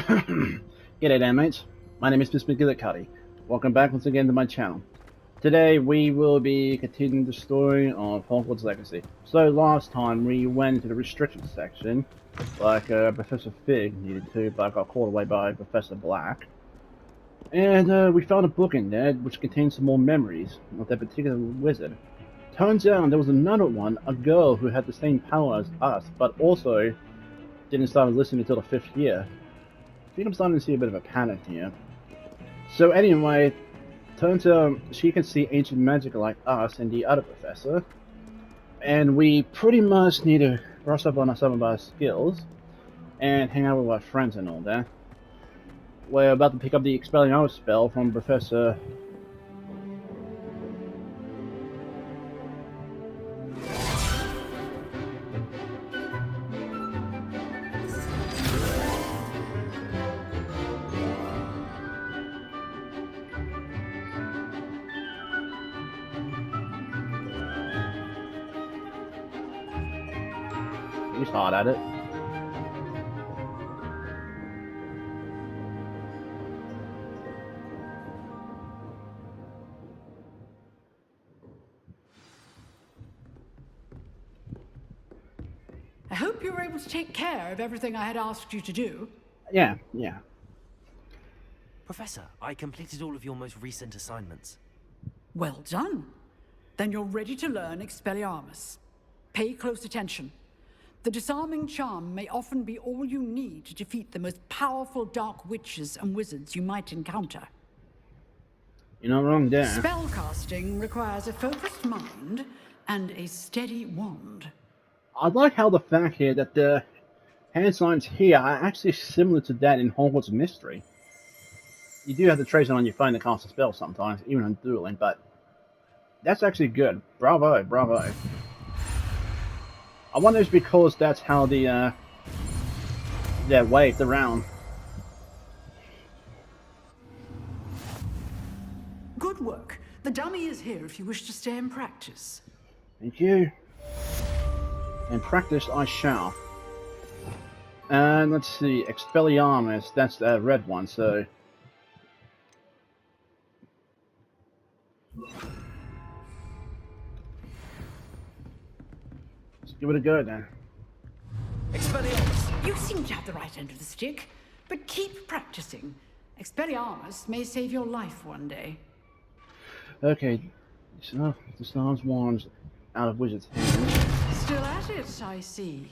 G'day there mates, my name is Mr. Magilla-Cutti. Welcome back once again to my channel. Today we will be continuing the story of Hogwarts Legacy. So last time we went to the restricted section, like Professor Fig needed to, but I got caught away by Professor Black. And we found a book in there which contains some more memories of that particular wizard. Turns out there was another one, a girl who had the same power as us, but also didn't start listening until the 5th year. I think I'm starting to see a bit of a pattern here. So anyway, turns out she can see ancient magic like us and the other professor, and we pretty much need to brush up on some of our skills and hang out with our friends and all that. We're about to pick up the Expelliarmus spell from Professor... He's hard at it. I hope you were able to take care of everything I had asked you to do. Yeah. Professor, I completed all of your most recent assignments. Well done. Then you're ready to learn Expelliarmus. Pay close attention. The disarming charm may often be all you need to defeat the most powerful dark witches and wizards you might encounter. You're not wrong there. Spellcasting requires a focused mind and a steady wand. I like how the fact here that the hand signs here are actually similar to that in Hogwarts Mystery. You do have to trace it on your phone to cast a spell sometimes, even on dueling, but that's actually good. Bravo, bravo. I wonder if it's because that's how the they're waved around. Good work. The dummy is here if you wish to stay and practice. Thank you. And practice I shall. And let's see, Expelliarmus, that's the red one, so... let's give it a go then. Expelliarmus! You seem to have the right end of the stick, but keep practicing. Expelliarmus may save your life one day. Okay, so the Star's wand's out of Wizard's hands. Still at it, I see.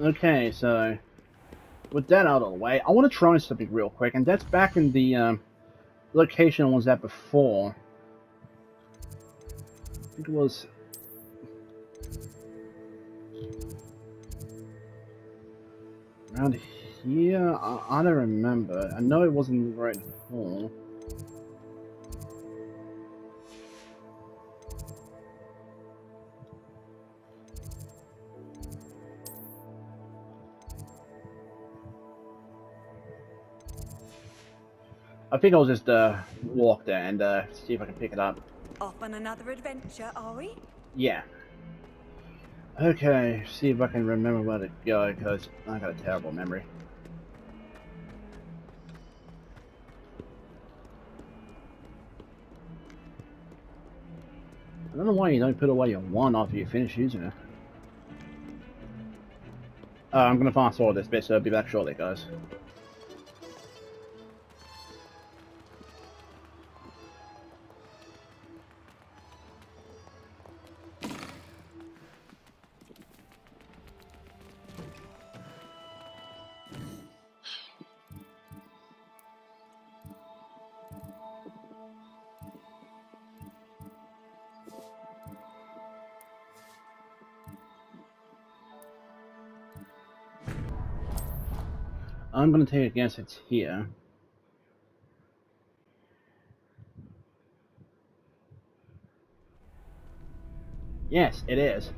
Okay, so with that out of the way, I want to try something real quick, and that's back in the location I was at before. I think it was around here. I don't remember. I know it wasn't right before. I think I'll just walk there and see if I can pick it up. Off on another adventure, are we? Yeah. Okay, see if I can remember where to go, because I got a terrible memory. I don't know why you don't put away your wand after you finish using it. I'm gonna fast forward this bit, so I'll be back shortly, guys. I'm gonna take a guess it's here. Yes, it is.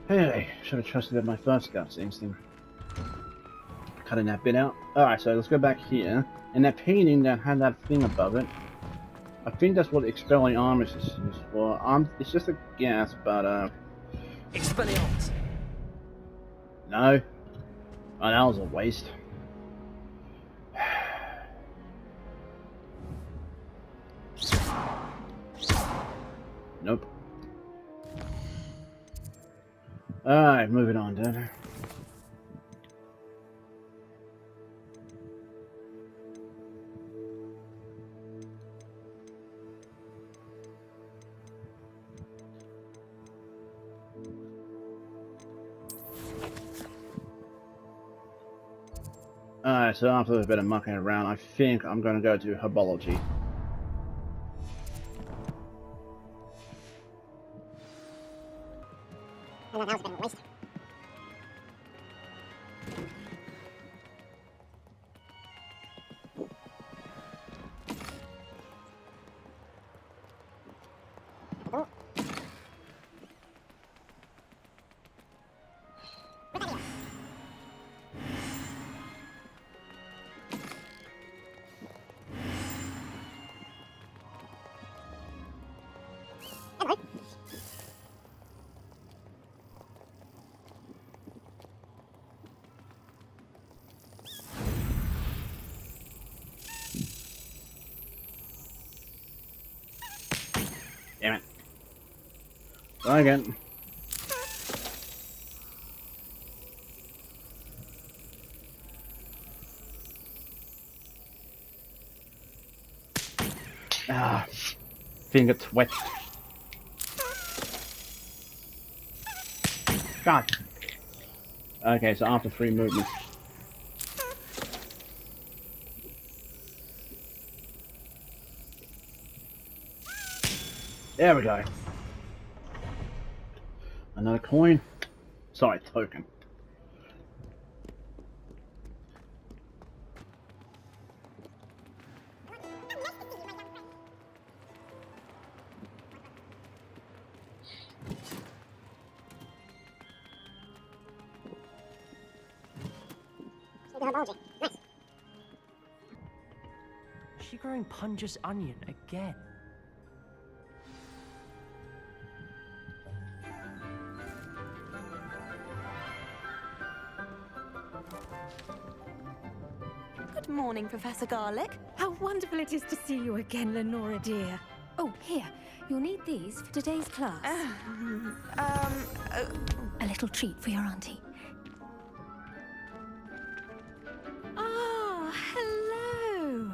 Hey, should have trusted my first gut instinct. Cutting that bit out. Alright, so let's go back here. And that painting that had that thing above it, I think that's what Expelliarmus is for. It's just a guess, but Expelliarmus! No. Oh, that was a waste. Nope. Alright, moving on then. Alright, so after a bit of mucking around, I think I'm going to go to herbology. Oh, no, that was a bit of a waste. Oh. Good idea. Hello. Damn it. Try again. Ah, finger twitched. God. Okay, so after 3 movements. There we go. Another coin. Sorry, token. The herbology. Nice. Is she growing Punja's onion again? Good morning, Professor Garlic. How wonderful it is to see you again, Lenora dear. Oh, here. You'll need these for today's class. A little treat for your auntie. Ah, hello.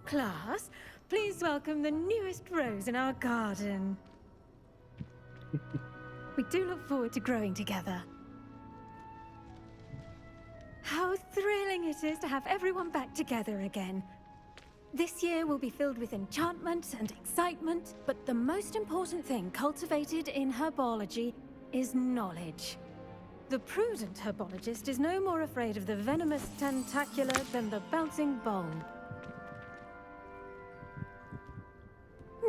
Class, please welcome the newest rose in our garden. We do look forward to growing together. How thrilling it is to have everyone back together again. This year will be filled with enchantment and excitement, but the most important thing cultivated in herbology is knowledge. The prudent herbologist is no more afraid of the venomous tentacula than the bouncing bulb.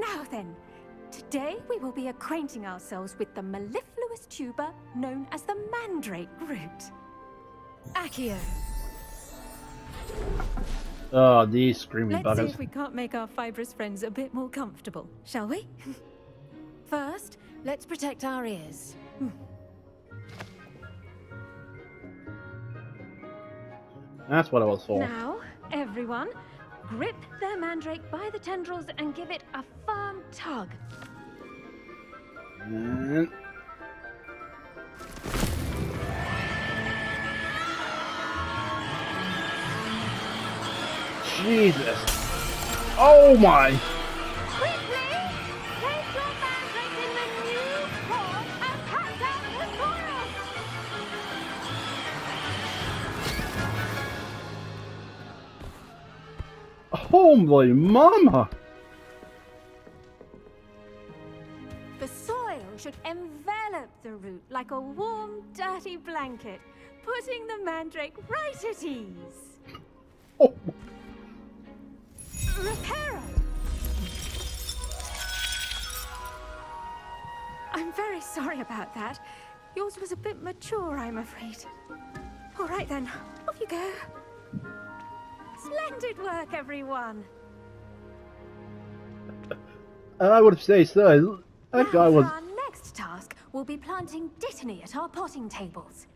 Now then, today we will be acquainting ourselves with the mellifluous tuber known as the mandrake root. Accio. Oh, these screaming Let's see buggers. if we can't make our fibrous friends a bit more comfortable, shall we? First, let's protect our ears. That's what it was for. Now, everyone, grip their mandrake by the tendrils and give it a firm tug. And... Jesus. Oh my. Quickly! Place your mandrake in the new pot and cut down the soil! Holy mama. The soil should envelop the root like a warm, dirty blanket, putting the mandrake right at ease. Oh. Reparo! I'm very sorry about that. Yours was a bit mature, I'm afraid. All right then, off you go. Splendid work, everyone. I would say so. That guy Now, was... for our next task, we'll be planting dittany at our potting tables.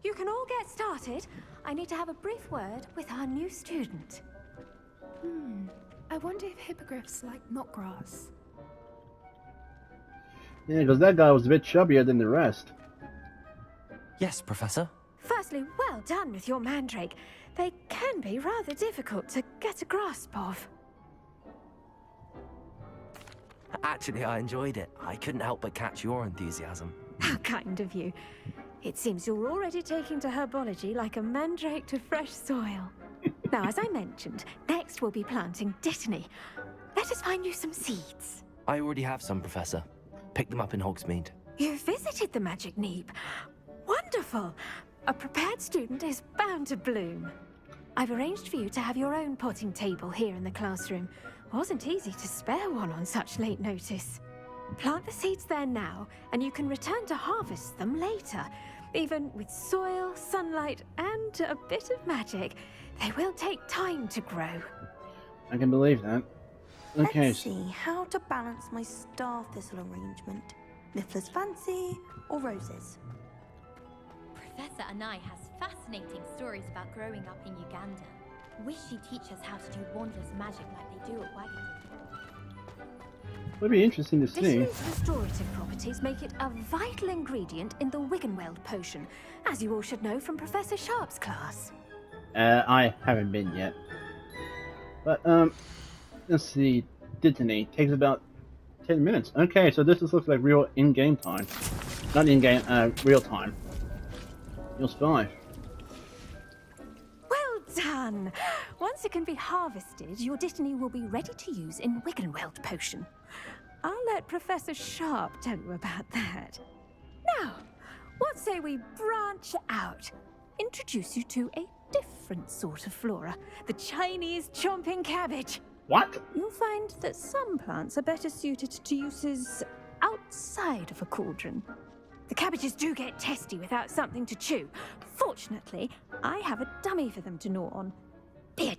You can all get started. I need to have a brief word with our new student. I wonder if hippogriffs like knotgrass. Yeah, because that guy was a bit chubbier than the rest. Yes, Professor. Firstly, well done with your mandrake. They can be rather difficult to get a grasp of. Actually, I enjoyed it. I couldn't help but catch your enthusiasm. How kind of you. It seems you're already taking to herbology like a mandrake to fresh soil. Now, as I mentioned, next we'll be planting dittany. Let us find you some seeds. I already have some, Professor. Picked them up in Hogsmeade. You visited the Magic Neep. Wonderful! A prepared student is bound to bloom. I've arranged for you to have your own potting table here in the classroom. Wasn't easy to spare one on such late notice. Plant the seeds there now, and you can return to harvest them later. Even with soil, sunlight, and a bit of magic, they will take time to grow. I can believe that. Okay. Let's see how to balance my star thistle arrangement. Niffler's fancy or roses? Professor Anai has fascinating stories about growing up in Uganda. Wish she'd teach us how to do wondrous magic like they do at Wagatu. Would be interesting to see. Dittany's restorative properties make it a vital ingredient in the Wiggenweld potion, as you all should know from Professor Sharp's class. I haven't been yet. But, let's see. Dittany takes about 10 minutes. Okay, so this looks like real in-game time. Not in-game, real time. Yours 5. Well done! Once it can be harvested, your Dittany will be ready to use in Wiggenweld potion. I'll let Professor Sharp tell you about that. Now, what say we branch out? Introduce you to a different sort of flora, the Chinese chomping cabbage. What? You'll find that some plants are better suited to uses outside of a cauldron. The cabbages do get testy without something to chew. Fortunately, I have a dummy for them to gnaw on. Dear,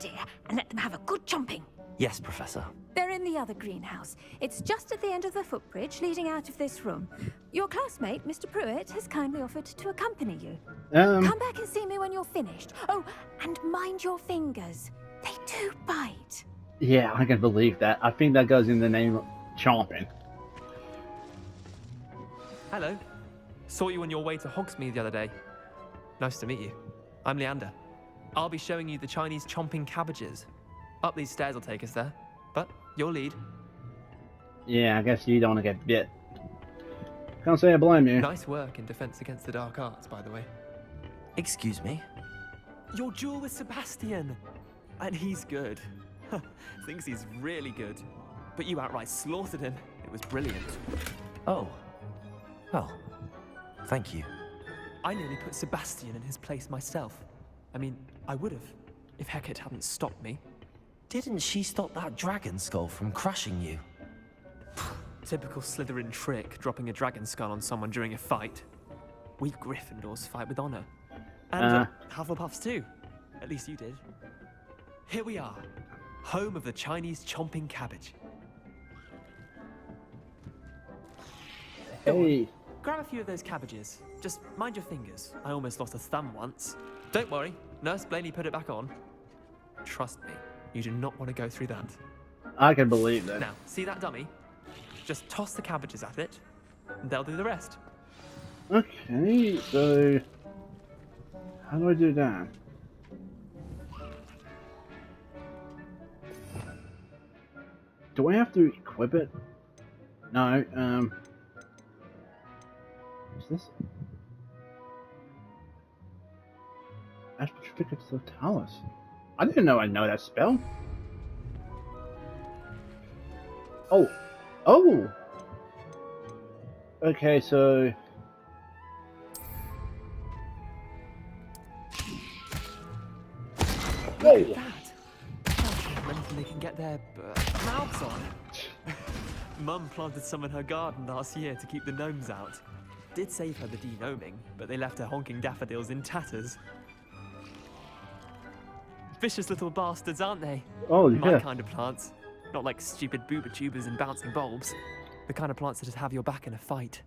and let them have a good chomping. Yes, Professor. They're in the other greenhouse. It's just at the end of the footbridge leading out of this room. Your classmate, Mr. Pruitt, has kindly offered to accompany you. Come back and see me when you're finished. Oh, and mind your fingers. They do bite. Yeah, I can believe that. I think that goes in the name of chomping. Hello. Saw you on your way to Hogsmeade the other day. Nice to meet you. I'm Leander. I'll be showing you the Chinese chomping cabbages. Up these stairs will take us there, but your lead. Yeah, I guess you don't want to get bit. Can't say I blame you. Nice work in Defense Against the Dark Arts, by the way. Excuse me? Your duel with Sebastian! And he's good. Thinks he's really good. But you outright slaughtered him. It was brilliant. Oh. Well, thank you. I nearly put Sebastian in his place myself. I mean, I would have, if Hecate hadn't stopped me. Didn't she stop that dragon skull from crushing you? Typical Slytherin trick, dropping a dragon skull on someone during a fight. We Gryffindors fight with honor. And Hufflepuffs too. At least you did. Here we are, home of the Chinese chomping cabbage. Hey. Grab a few of those cabbages. Just mind your fingers. I almost lost a thumb once. Don't worry, Nurse Blaney put it back on. Trust me, you do not want to go through that. I can believe that. Now, see that dummy? Just toss the cabbages at it, and they'll do the rest. Okay, so how do I do that? Do I have to equip it? No, what's this? Add certificates to the talus. I didn't know I know that spell. Oh. Oh! Okay, so... Look at that! Anything they can get their mouths on. Mum planted some in her garden last year to keep the gnomes out. Did save her the de-gnoming, but they left her honking daffodils in tatters. Vicious little bastards, aren't they? Oh, yeah. My kind of plants. Not like stupid booba tubers and bouncing bulbs. The kind of plants that just have your back in a fight.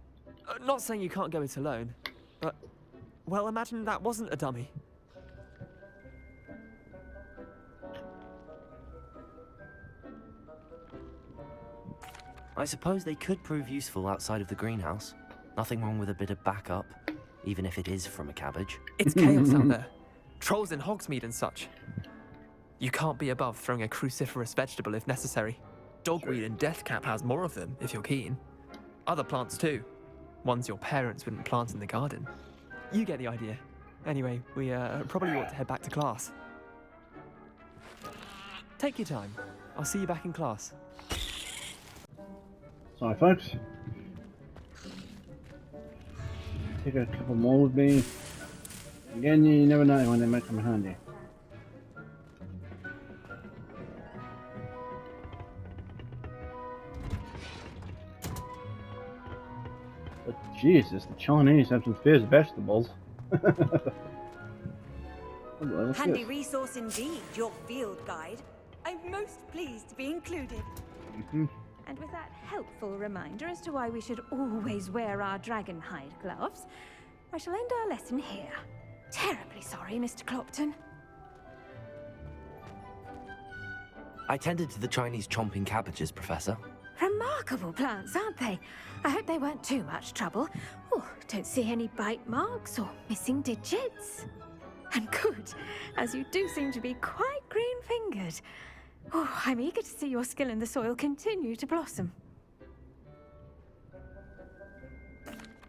Not saying you can't go it alone, but Well, imagine that wasn't a dummy. I suppose they could prove useful outside of the greenhouse. Nothing wrong with a bit of backup, even if it is from a cabbage. It's chaos out there. Trolls in Hogsmeade and such. You can't be above throwing a cruciferous vegetable if necessary. Dogweed and deathcap has more of them, if you're keen. Other plants too. Ones your parents wouldn't plant in the garden. You get the idea. Anyway, we probably ought to head back to class. Take your time. I'll see you back in class. Sorry, folks. Take a couple more with me. Again, you never know when they might come in handy. But Jesus, the Chinese have some fierce vegetables. Handy resource indeed, your field guide. I'm most pleased to be included. And with that helpful reminder as to why we should always wear our dragon hide gloves, I shall end our lesson here. Terribly sorry, Mr. Clopton. I tended to the Chinese chomping cabbages, Professor. Remarkable plants, aren't they? I hope they weren't too much trouble. Oh, don't see any bite marks or missing digits. And good, as you do seem to be quite green-fingered. Oh, I'm eager to see your skill in the soil continue to blossom.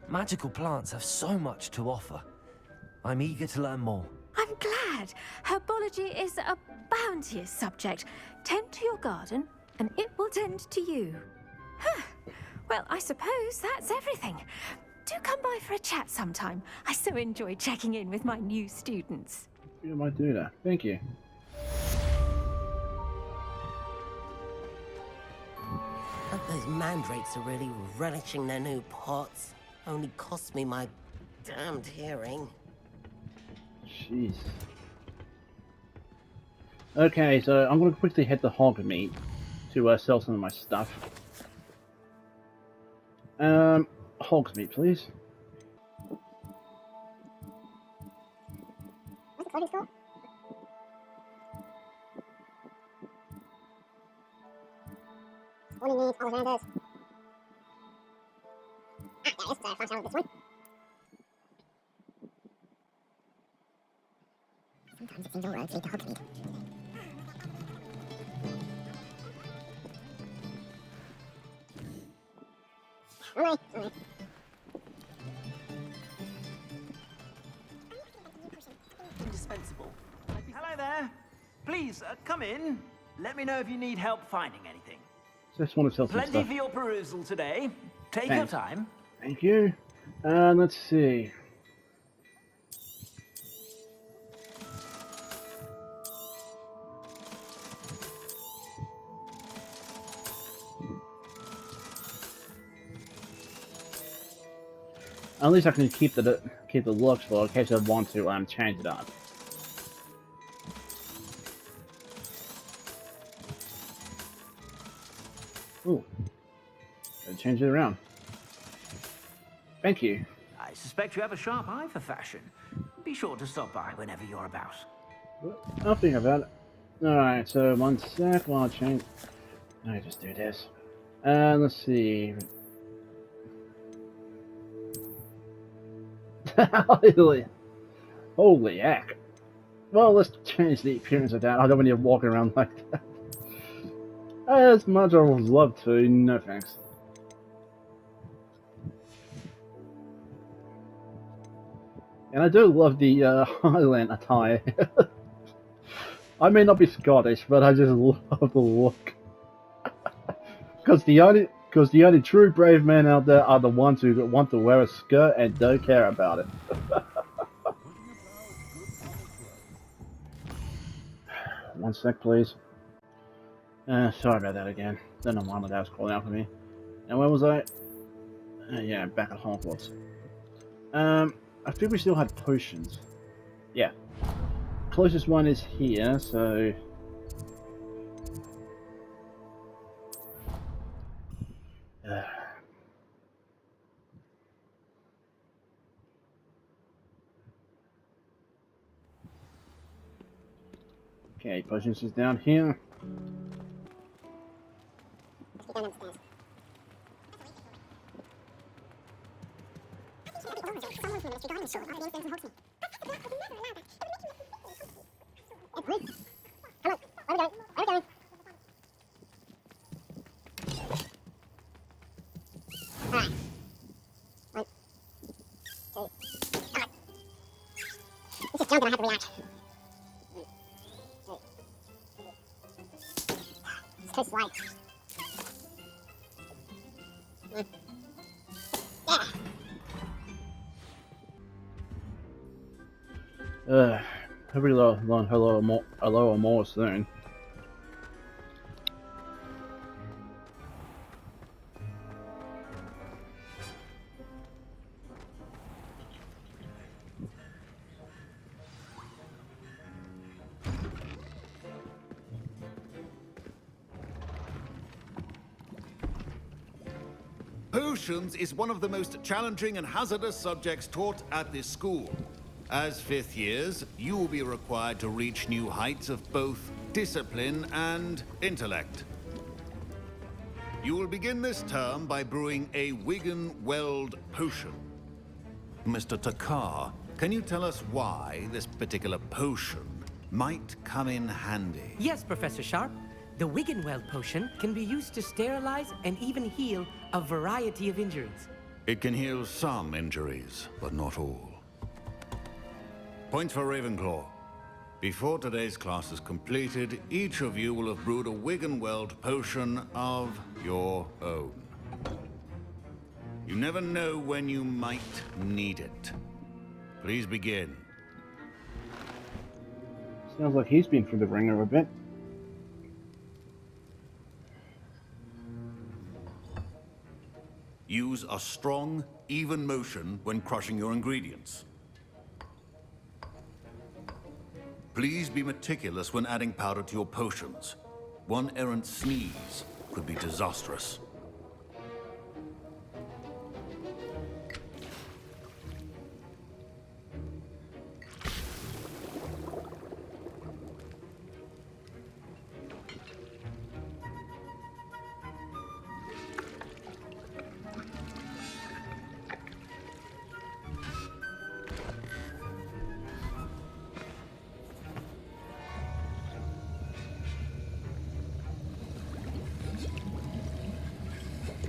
Magical plants have so much to offer. I'm eager to learn more. I'm glad. Herbology is a bounteous subject. Tend to your garden, and it will tend to you. Huh. Well, I suppose that's everything. Do come by for a chat sometime. I so enjoy checking in with my new students. You might do that. Thank you. Hope those mandrakes are really relishing their new pots. Only cost me my damned hearing. Jeez. Okay, so I'm going to quickly head to Hogmeade to sell some of my stuff. Hogsmeade, please. What's the clothing store? All you need, all around us. Ah, there it is. Flash out this one. Sometimes it seems all roads lead to Hogsmeade. Alright. Indispensable. Hello there. Please, come in. Let me know if you need help finding anything. Just want to sell some Plenty stuff. for your perusal today. Take Thanks. your time. Thank you. Let's see. At least I can keep the looks for in case I want to change it up. Ooh, gotta change it around. Thank you. I suspect you have a sharp eye for fashion. Be sure to stop by whenever you're about. I'll think about it. Alright, so one sec while I change. I just do this. Let's see. Holy heck. Well, let's change the appearance of that. I don't want you walking around like that. As much as I would love to, no thanks. And I do love the Highland attire. I may not be Scottish, but I just love the look. Because the only true brave men out there are the ones who want to wear a skirt and don't care about it. One sec, please. Sorry about that again. Don't know why my dad's calling out for me. And where was I? Yeah, back at Hogwarts. I think we still had potions. Yeah. Closest one is here, so... Okay, potions is down here. Let's get down upstairs. Someone from the Ministry Garden showed our being from Hogsmeade. Come on, where are we going? Where are we going? Alright. 1, 2, come on. This is jumping, I have to react. It's too slow. Hopefully learn hello or more soon. Potions is one of the most challenging and hazardous subjects taught at this school. As 5th years, you will be required to reach new heights of both discipline and intellect. You will begin this term by brewing a Wigan-Weld potion. Mr. Takar, can you tell us why this particular potion might come in handy? Yes, Professor Sharp. The Wigan-Weld potion can be used to sterilize and even heal a variety of injuries. It can heal some injuries, but not all. Points for Ravenclaw. Before today's class is completed, each of you will have brewed a Wigan-Weld potion of your own. You never know when you might need it. Please begin. Sounds like he's been through the ringer a bit. Use a strong, even motion when crushing your ingredients. Please be meticulous when adding powder to your potions. One errant sneeze could be disastrous.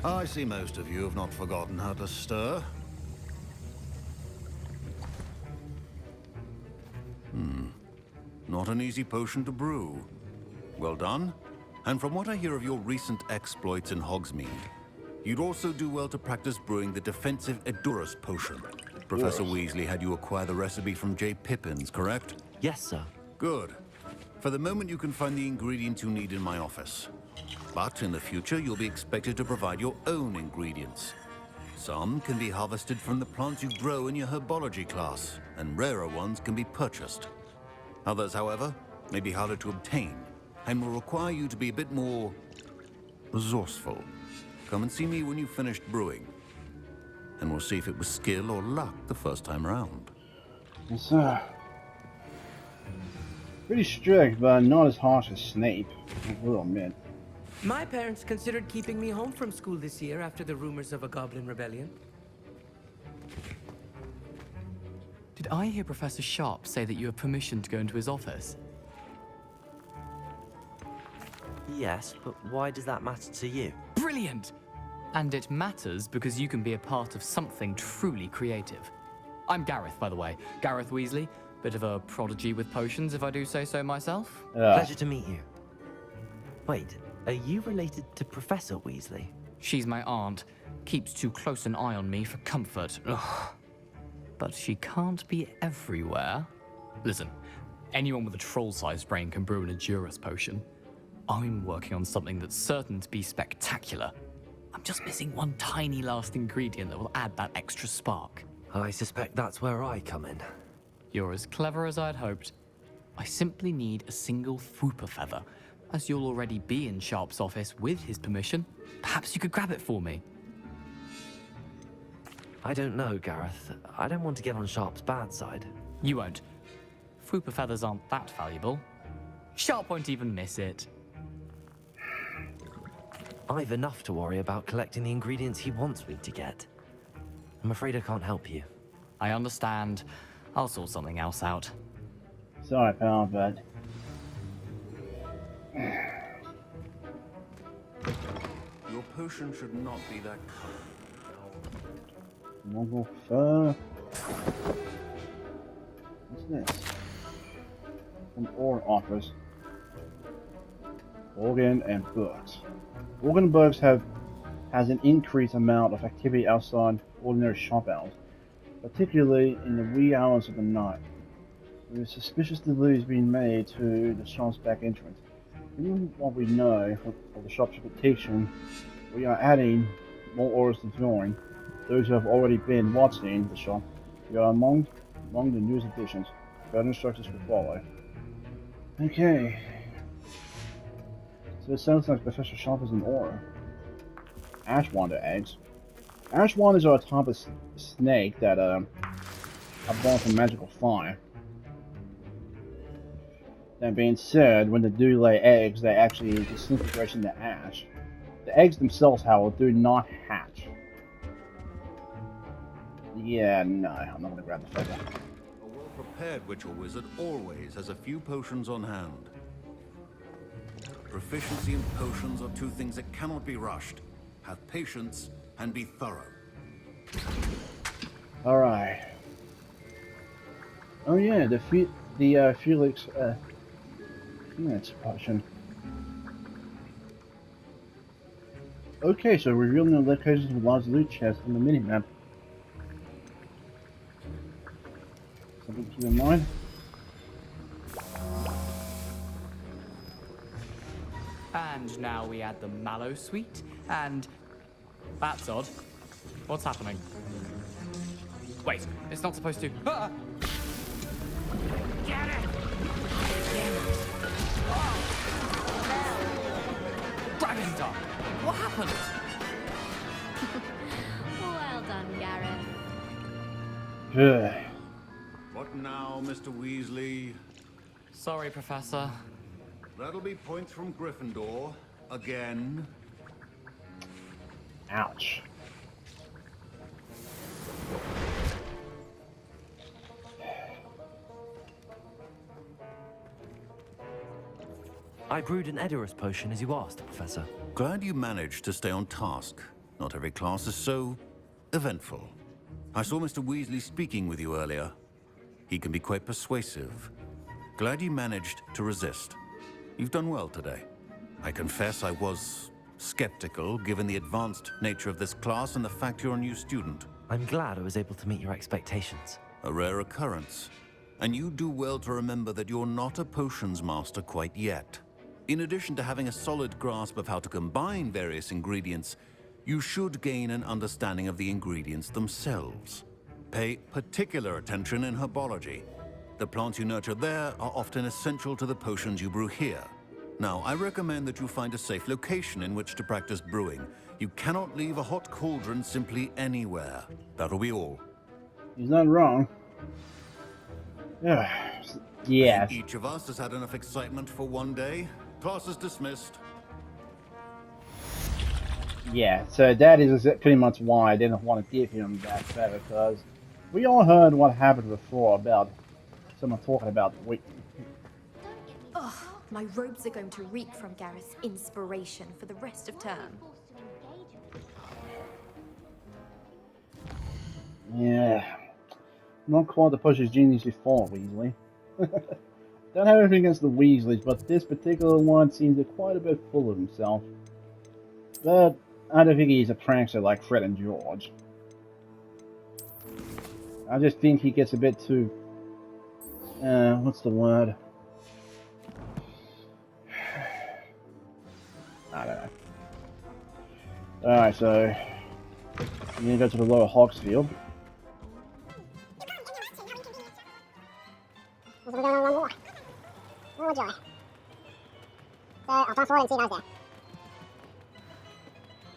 I see most of you have not forgotten how to stir. Not an easy potion to brew. Well done. And from what I hear of your recent exploits in Hogsmeade, you'd also do well to practice brewing the defensive Edurus potion. Professor Weasley had you acquire the recipe from J. Pippins, correct? Yes, sir. Good. For the moment, you can find the ingredients you need in my office. But in the future, you'll be expected to provide your own ingredients. Some can be harvested from the plants you grow in your herbology class, and rarer ones can be purchased. Others, however, may be harder to obtain, and will require you to be a bit more resourceful. Come and see me when you've finished brewing, and we'll see if it was skill or luck the first time around. Yes, sir. Pretty strict, but not as harsh as Snape, I will admit. My parents considered keeping me home from school this year after the rumors of a goblin rebellion. Did I hear Professor Sharp say that you have permission to go into his office? Yes, but why does that matter to you? Brilliant! And it matters because you can be a part of something truly creative. I'm Gareth, by the way. Gareth Weasley. Bit of a prodigy with potions, if I do say so myself. Pleasure to meet you. Wait, are you related to Professor Weasley? She's my aunt. Keeps too close an eye on me for comfort. Ugh. But she can't be everywhere. Listen, anyone with a troll-sized brain can brew an Edurus potion. I'm working on something that's certain to be spectacular. I'm just missing one tiny last ingredient that will add that extra spark. I suspect that's where I come in. You're as clever as I'd hoped. I simply need a single Fwooper feather. As you'll already be in Sharp's office with his permission, perhaps you could grab it for me. I don't know, Gareth. I don't want to get on Sharp's bad side. You won't. Fwooper feathers aren't that valuable. Sharp won't even miss it. I've enough to worry about collecting the ingredients he wants me to get. I'm afraid I can't help you. I understand. I'll sort something else out. Sorry, pal, but... Your potion should not be that color. Mongol fur. What's this? Some ore offers. Organ and bugs. Organ and bugs has an increased amount of activity outside ordinary shop hours, particularly in the wee hours of the night. There is suspicious delays being made to the shop's back entrance. Given what we know of the shop's reputation, we are adding more orders to join. Those who have already been watching the shop, we are among the newest additions. Further instructions will follow. Okay. So it sounds like Professor Shop is an aura. Ashwander eggs. Ashwanders are a type of snake that are born from magical fire. That being said, when they do lay eggs, they actually disintegrate into ash. The eggs themselves, however, do not hatch. Yeah, no, I'm not gonna grab the feather. A well-prepared witch or wizard always has a few potions on hand. Proficiency in potions are two things that cannot be rushed. Have patience and be thorough. Alright. Oh yeah, the Felix Phoenix potion. Okay, so revealing the locations of large loot chests on the minimap. Something to keep in mind. And now we add the mallow sweet, and... That's odd. What's happening? Wait, it's not supposed to... Ah! Get it! Dragon Dog! What happened? Well done, Gareth. Good. What now, Mr. Weasley? Sorry, Professor. That'll be points from Gryffindor. Again. Ouch. I brewed an Edorus potion as you asked, Professor. Glad you managed to stay on task. Not every class is so eventful. I saw Mr. Weasley speaking with you earlier. He can be quite persuasive. Glad you managed to resist. You've done well today. I confess I was skeptical, given the advanced nature of this class and the fact you're a new student. I'm glad I was able to meet your expectations. A rare occurrence. And you do well to remember that you're not a potions master quite yet. In addition to having a solid grasp of how to combine various ingredients, you should gain an understanding of the ingredients themselves. Pay particular attention in herbology. The plants you nurture there are often essential to the potions you brew here. Now, I recommend that you find a safe location in which to practice brewing. You cannot leave a hot cauldron simply anywhere. That'll be all. He's not wrong. Yes. Each of us has had enough excitement for one day. Class is dismissed. Yeah, so that is pretty much why I didn't want to give him that feather, because we all heard what happened before about someone talking about Ugh, my robes are going to reek from Gareth's inspiration for the rest of term. Yeah. Not quite the push his genius before, Weasley. Don't have anything against the Weasleys, but this particular one seems quite a bit full of himself. But I don't think he's a prankster like Fred and George. I just think he gets a bit too... what's the word? I don't know. Alright, so... I'm gonna go to the lower Hogsfield. We're going on one more. Oh joy. So I'll fast forward and see those there.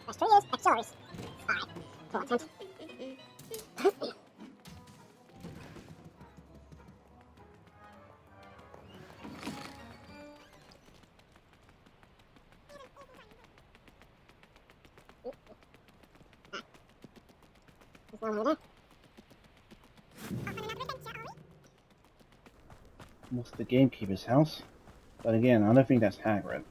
That's 3 years, accessories. 5. Full attempt. What's the gamekeeper's house? But again, I don't think that's Hagrid.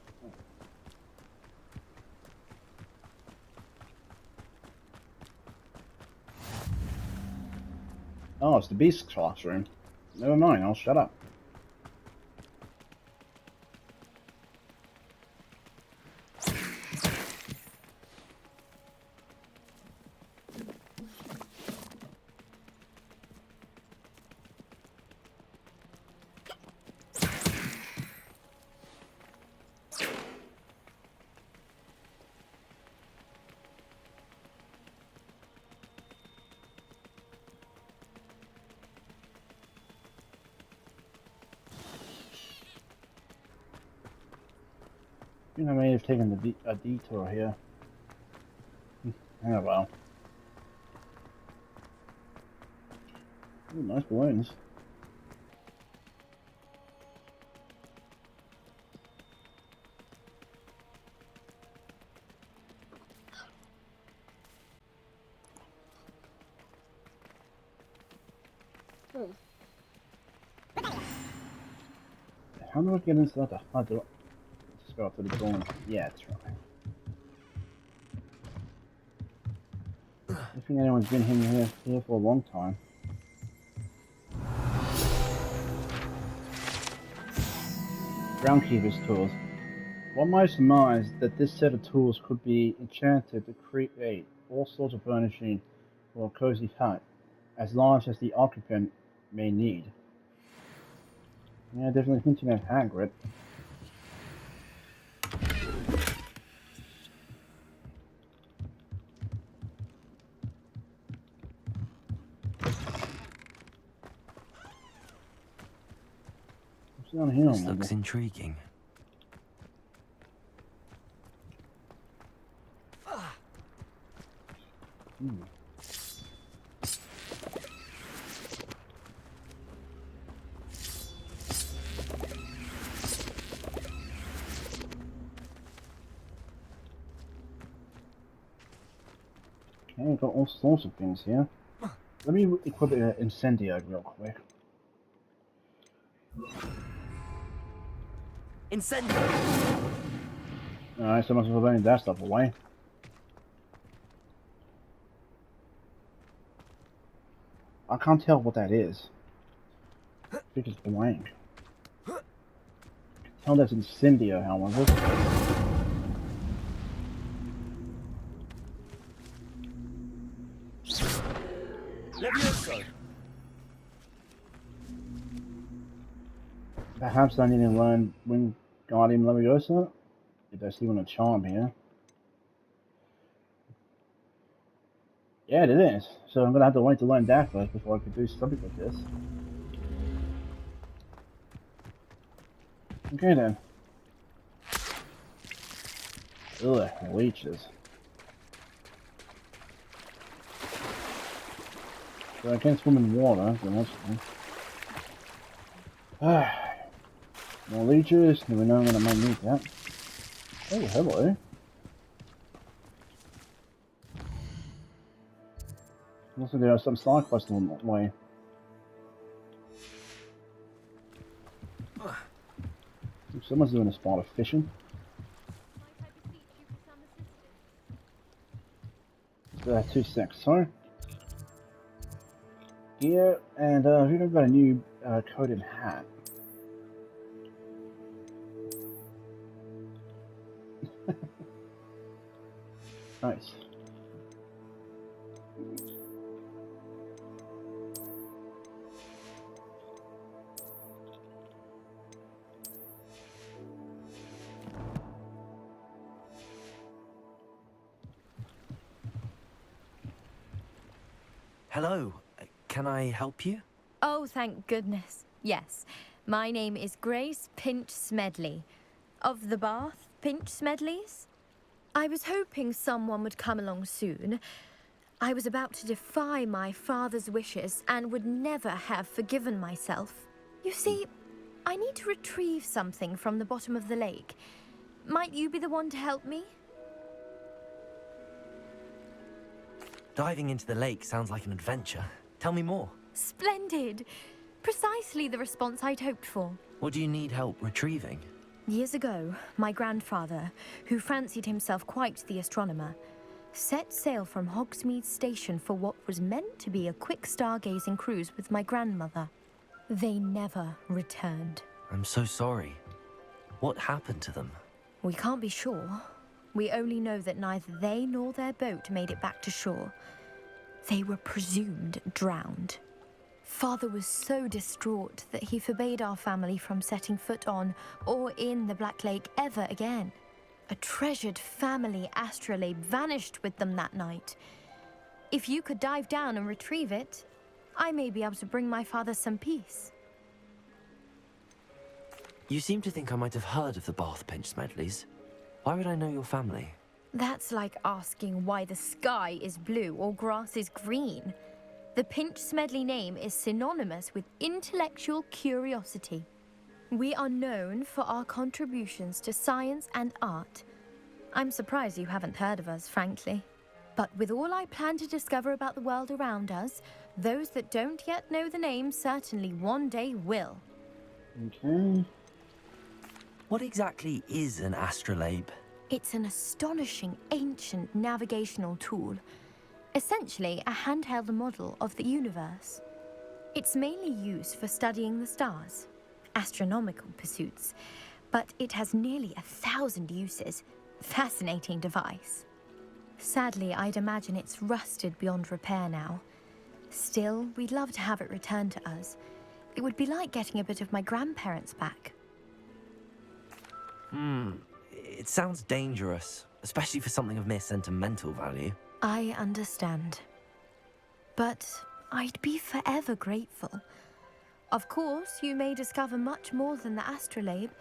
Oh, it's the Beast's classroom. Never mind, I'll shut up. I think I may have taken a detour here. Oh well. Ooh, nice balloons. How do I get inside the hut? Let's go up to the door. Yeah, that's right. I don't think anyone's been here for a long time. Groundkeeper's tools. One might surmise that this set of tools could be enchanted to create all sorts of furnishing for a cozy hut, as large as the occupant may need. Yeah, definitely hinting at Hagrid. What's down here? This looks intriguing. Okay, we've got all sorts of things here. Let me equip an incendio real quick. Incendio! Alright, so much for burning that stuff away. I can't tell what that is. I think it's blank. I can tell that's incendio, however. Levioso! Perhaps I need to learn Wingardium Leviosa? If I see one a charm here. Yeah, it is. So I'm gonna have to wait to learn that first before I can do something like this. Okay then. Ugh, leeches. So I can't swim in water, so that's fine. More leeches, never know when I might need that. Oh, hello. Also, there are some side quests along the way. Someone's doing a spot of fishing. 2 secs, sorry. Yeah, and we've got a new coated hat. Nice. Hello, can I help you? Oh, thank goodness. Yes, my name is Grace Pinch Smedley, of the Bath Pinch Smedleys. I was hoping someone would come along soon. I was about to defy my father's wishes and would never have forgiven myself. You see, I need to retrieve something from the bottom of the lake. Might you be the one to help me? Diving into the lake sounds like an adventure. Tell me more. Splendid! Precisely the response I'd hoped for. What do you need help retrieving? Years ago, my grandfather, who fancied himself quite the astronomer, set sail from Hogsmeade Station for what was meant to be a quick stargazing cruise with my grandmother. They never returned. I'm so sorry. What happened to them? We can't be sure. We only know that neither they nor their boat made it back to shore. They were presumed drowned. Father was so distraught that he forbade our family from setting foot on or in the Black Lake ever again. A treasured family astrolabe vanished with them that night. If you could dive down and retrieve it, I may be able to bring my father some peace. You seem to think I might have heard of the Bath Pinch Smedleys. Why would I know your family? That's like asking why the sky is blue or grass is green. The Pinch Smedley name is synonymous with intellectual curiosity. We are known for our contributions to science and art. I'm surprised you haven't heard of us, frankly. But with all I plan to discover about the world around us, those that don't yet know the name certainly one day will. Okay. What exactly is an astrolabe? It's an astonishing ancient navigational tool. Essentially, a handheld model of the universe. It's mainly used for studying the stars, astronomical pursuits, but it has nearly 1,000 uses. Fascinating device. Sadly, I'd imagine it's rusted beyond repair now. Still, we'd love to have it returned to us. It would be like getting a bit of my grandparents back. It sounds dangerous, especially for something of mere sentimental value. I understand. But I'd be forever grateful. Of course, you may discover much more than the astrolabe.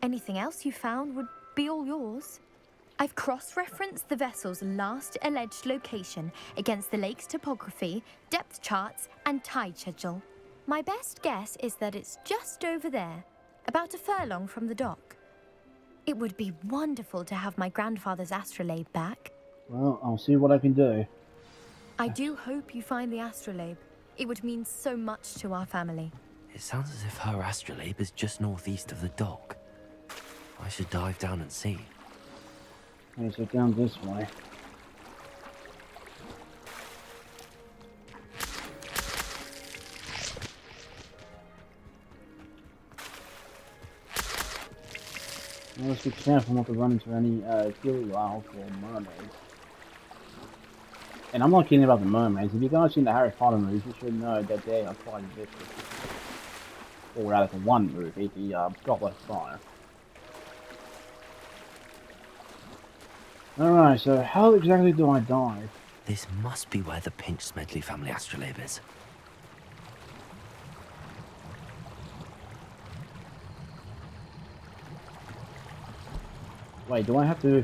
Anything else you found would be all yours. I've cross-referenced the vessel's last alleged location against the lake's topography, depth charts, and tide schedule. My best guess is that it's just over there, about a furlong from the dock. It would be wonderful to have my grandfather's astrolabe back. Well, I'll see what I can do. I do hope you find the astrolabe. It would mean so much to our family. It sounds as if her astrolabe is just northeast of the dock. I should dive down and see. Okay, so down this way. Well, let's be careful not to run into any gilly or mermaids. And I'm not kidding about the mermaids. If you guys seen the Harry Potter movies, you should know that they are quite vicious. Or out of the one movie, the Goblet of Fire. Alright, so how exactly do I dive? This must be where the Pinch Smedley family astrolabe is. Wait, do I have to...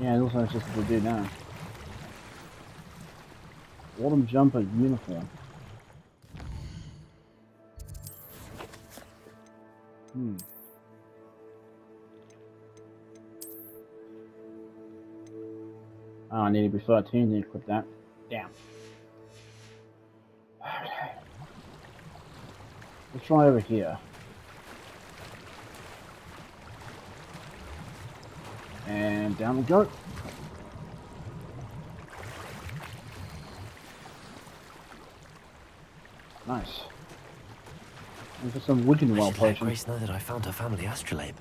Yeah, it also just to do now. Autumn jumper uniform. Oh, I need to be 13 to equip that. Damn. Okay. Let's try over here. And down we go. Nice. And for some wicked well I should let potions. Grace know that I found her family astrolabe.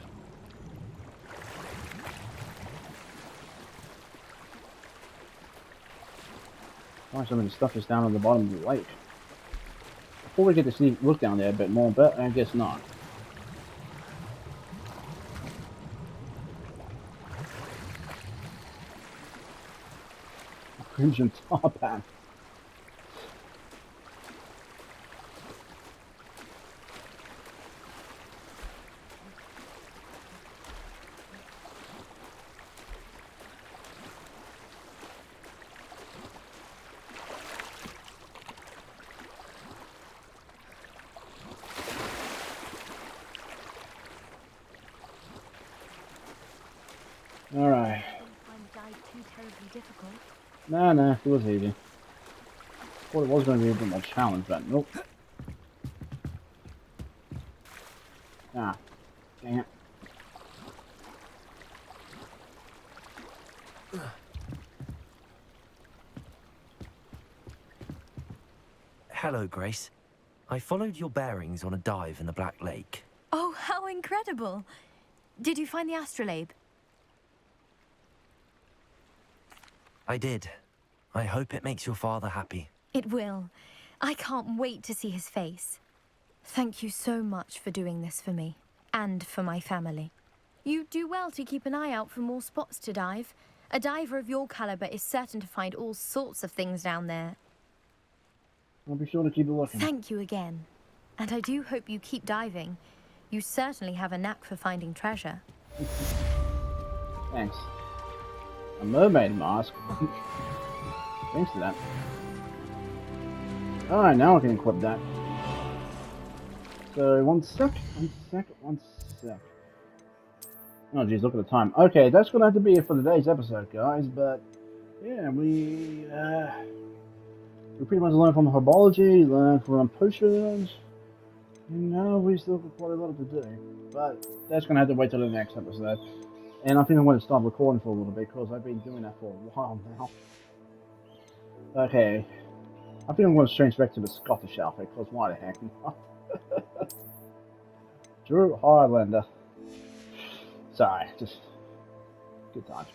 Oh, some of the stuff is down on the bottom of the lake. Before we get to sneak look down there a bit more, but I guess not. Crimson top hat. Alright. Find the dive too terribly difficult. Nah, it was easy. Thought it was going to be a bit more challenge, but nope. Ah, dang it. Hello, Grace. I followed your bearings on a dive in the Black Lake. Oh, how incredible! Did you find the astrolabe? I did. I hope it makes your father happy. It will. I can't wait to see his face. Thank you so much for doing this for me, and for my family. You do well to keep an eye out for more spots to dive. A diver of your caliber is certain to find all sorts of things down there. I'll be sure to keep it looking. Thank you again. And I do hope you keep diving. You certainly have a knack for finding treasure. Thanks. A mermaid mask? Thanks to that. Alright, now I can equip that. So, one sec. Oh geez, look at the time. Okay, that's gonna have to be it for today's episode, guys, but yeah, we pretty much learned from herbology, learned from potions, and now we still got quite a lot to do. But that's gonna have to wait till the next episode. And I think I'm gonna stop recording for a little bit because I've been doing that for a while now. Okay. I think I'm gonna change back to the Scottish outfit, because why the heck not? Drew Highlander. Sorry, just good times.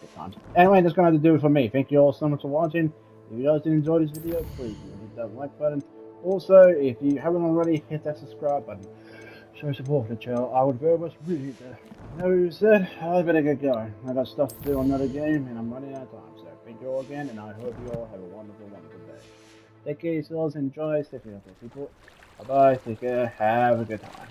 Anyway, that's gonna have to do it for me. Thank you all so much for watching. If you guys did enjoy this video, please hit that like button. Also, if you haven't already, hit that subscribe button. Show support for the channel. I would very much appreciate that. That said, I better get going. I got stuff to do on another game, and I'm running out of time. So thank you all again, and I hope you all have a wonderful day. Take care of yourselves, enjoy, stay healthy, people. Bye bye, take care, have a good time.